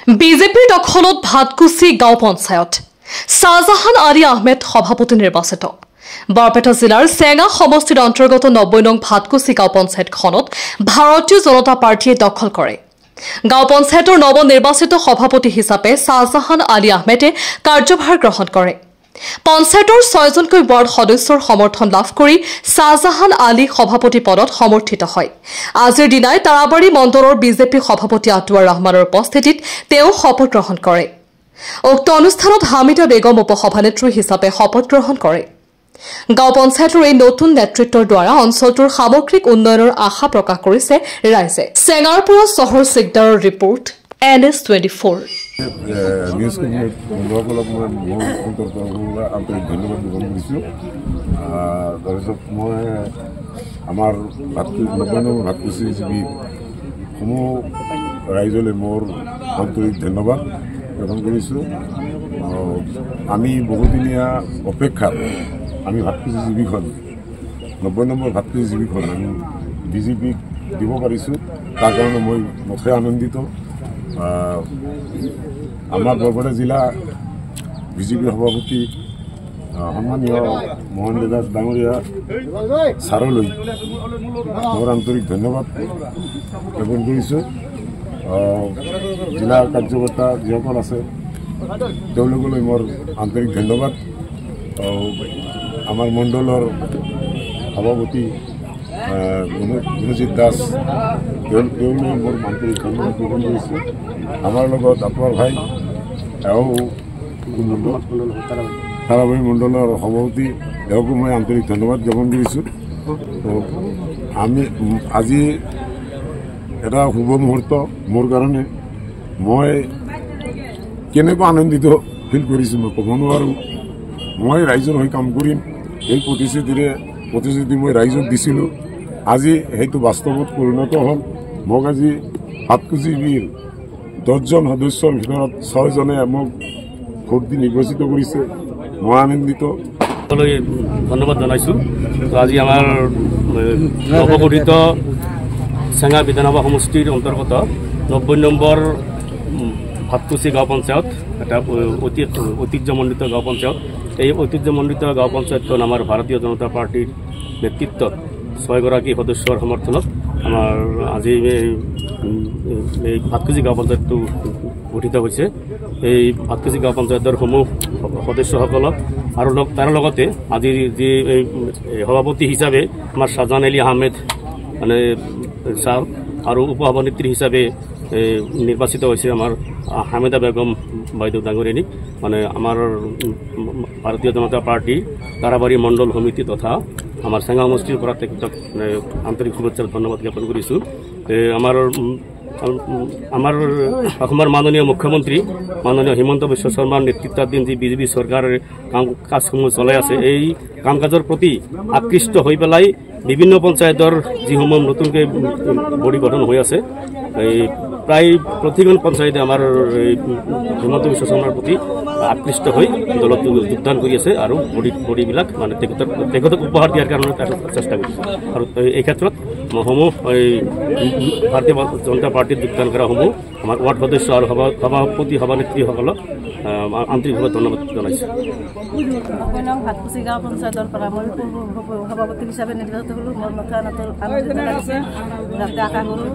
বিজেপিৰ দখলত ভাতকুছি গাঁও পঞ্চায়ত শাহজাহান আলী আহমেদ সভাপতি নিৰ্বাচিত বৰপেটা জিলাৰ চেঙা সমষ্টিৰ অন্তৰ্গত 90 নং ভাতকুছি গাঁও পঞ্চায়তখনত ভাৰতীয় জনতা পাৰ্টিয়ে দখল কৰে। গাঁও পঞ্চায়তৰ নৱনিৰ্বাচিত সভাপতি হিচাপে শাহজাহান আলী আহমেদে কাৰ্যভাৰ গ্ৰহণ কৰে। পঞ্চায়তৰ 6জনকৈ ৱাৰ্ড সদস্যৰ সমৰ্থন লাভ কৰি শাহজাহান আলী সভাপতি পদত সমৰ্থিত হয়। আজিৰ দিনাই তাৰাবাৰী মণ্ডলৰ বিজেপি সভাপতি আটোৱাৰ ৰহমানৰ উপস্থিতিত তেওঁ শপত গ্ৰহণ কৰে। উক্ত অনুষ্ঠানত হামিদা বেগম উপসভানেত্ৰী হিচাপে শপত গ্ৰহণ কৰে। গাঁও পঞ্চায়তৰ এই নতুন নেতৃত্বৰ দ্বাৰা অঞ্চলটোৰ সামগ্ৰিক উন্নয়নৰ আশা প্ৰকাশ কৰিছে ৰাইজে। চেঙাৰ পৰা চহৰ চিকদাৰৰ ৰিপৰ্ট NS24। নিউজ বন্ধুসকলক মই আন্তৰিক ধন্যবাদ জ্ঞাপন কৰিছোঁ। তাৰপিছত মই আমাৰ 90 নং ভাতকুছি জীৱীৰ সমূহ ৰাইজলৈ মোৰ আন্তৰিক ধন্যবাদ জ্ঞাপন কৰিছোঁ। আমি বহুদিনীয়া অপেক্ষাত আমি ভাতকুছি জীৱীখন 90 নম্বৰ ভাতকুছি জীৱীখন আমি বিজেপিক দিব পাৰিছোঁ। তাৰ কাৰণে মই মুঠে আনন্দিত। আমাৰ বৰপেটা জিলা বিজেপি সভাপতি সন্মানীয় মোহন দাস ডাঙৰীয়া ছাৰলৈ মোৰ আন্তৰিক ধন্যবাদ জ্ঞাপন কৰিছোঁ। জিলা কাৰ্যকৰ্তা যিসকল আছে তেওঁলোকলৈ মোৰ আন্তৰিক ধন্যবাদ। আমাৰ মণ্ডলৰ সভাপতি গুণজিৎ দাস তেওঁলোকে মোৰ আন্তৰিক ধন্যবাদ জ্ঞাপন কৰিছোঁ। আমাৰ লগত আটোৱাৰ ভাই এওঁ তাৰাবাৰী মণ্ডলৰ সভাপতি এওঁকো মই আন্তৰিক ধন্যবাদ জ্ঞাপন কৰিছোঁ। আমি আজি এটা শুভ মুহূৰ্ত মোৰ কাৰণে। মই কেনেকুৱা আনন্দিত ফিল কৰিছোঁ মই ক'ব নোৱাৰোঁ। মই ৰাইজৰ হৈ কাম কৰিম এই প্ৰতিশ্ৰুতি মই ৰাইজক দিছিলোঁ। আজি সেইটো বাস্তৱত পৰিণত হ'ল। মোক আজি ভাতকুছি জীৱীৰ 10জন সদস্যৰ ভিতৰত 6জনে মোক ভোট দি নিৰ্বাচিত কৰিছে। মই আনন্দিত। ধন্যবাদ জনাইছোঁ। আজি আমাৰ নৱগঠিত চেঙা বিধানসভা সমষ্টিৰ অন্তৰ্গত 90 নম্বৰ ভাতকুছি গাঁও পঞ্চায়ত এটা ঐতিহ্যমণ্ডিত গাঁও পঞ্চায়ত। এই ঐতিহ্যমণ্ডিত গাঁও পঞ্চায়তখন আমাৰ ভাৰতীয় জনতা পাৰ্টিৰ নেতৃত্বত 6গৰাকী সদস্যৰ সমৰ্থনত আমাৰ আজি এই ভাতকুছি গাঁও পঞ্চায়তটো গঠিত হৈছে। এই ভাতকুছি গাঁও পঞ্চায়তৰ সমূহ সদস্যসকলক আৰু তাৰ লগতে আজি যি সভাপতি হিচাপে আমাৰ শাহজাহান আলী আহমেদ মানে ছাৰ আৰু উপসভানেত্ৰী হিচাপে নিৰ্বাচিত হৈছে আমাৰ হামিদা বেগম বাইদেউ ডাঙৰীয়ানীক মানে আমাৰ ভাৰতীয় জনতা পাৰ্টি তাৰাবাৰী মণ্ডল সমিতি তথা আমাৰ চেঙা সমষ্টিৰ পৰা তেখেতক আন্তৰিক শুভেচ্ছাৰ ধন্যবাদ জ্ঞাপন কৰিছোঁ। আমাৰ অসমৰ মাননীয় মুখ্যমন্ত্ৰী মাননীয় হিমন্ত বিশ্ব শৰ্মাৰ নেতৃত্বাধীন যি বিজেপি চৰকাৰে কাম কাজসমূহ চলাই আছে এই কাম কাজৰ প্ৰতি আকৃষ্ট হৈ পেলাই বিভিন্ন পঞ্চায়তৰ যিসমূহ নতুনকৈ বডি গঠন হৈ আছে এই প্ৰায় প্ৰতিখন পঞ্চায়তে আমাৰ হিমন্ত বিশ্ব শৰ্মাৰ প্ৰতি আকৃষ্ট হৈ দলত যোগদান কৰি আছে আৰু বডিবিলাক মানে তেখেতক উপহাৰ দিয়াৰ কাৰণে চেষ্টা কৰিছে। আৰু এই ক্ষেত্ৰত সমূহ ভাৰতীয় জনতা পাৰ্টিত যোগদান কৰাসমূহ আমাৰ ৱাৰ্ড সদস্য আৰু সভাপতি সভানেত্ৰীসকলক আন্তৰিকভাৱে ধন্যবাদ জনাইছোঁ। ভাতকুছি গাঁও পঞ্চায়তৰ পৰা মই সভাপতি হিচাপে নিৰ্বাচিত হ'লোঁ। মোৰ মতে আনন্দিত লাগিছে। যাতে আশা কৰোঁ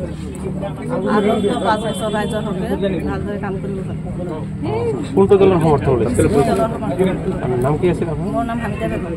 আৰু 5 বছৰ ৰাইজৰ হকে ভালদৰে কাম কৰিব পাৰোঁ। কোনটো দলৰ সমৰ্থন নাম কি আছিল? মোৰ নাম হামিদা বেগম।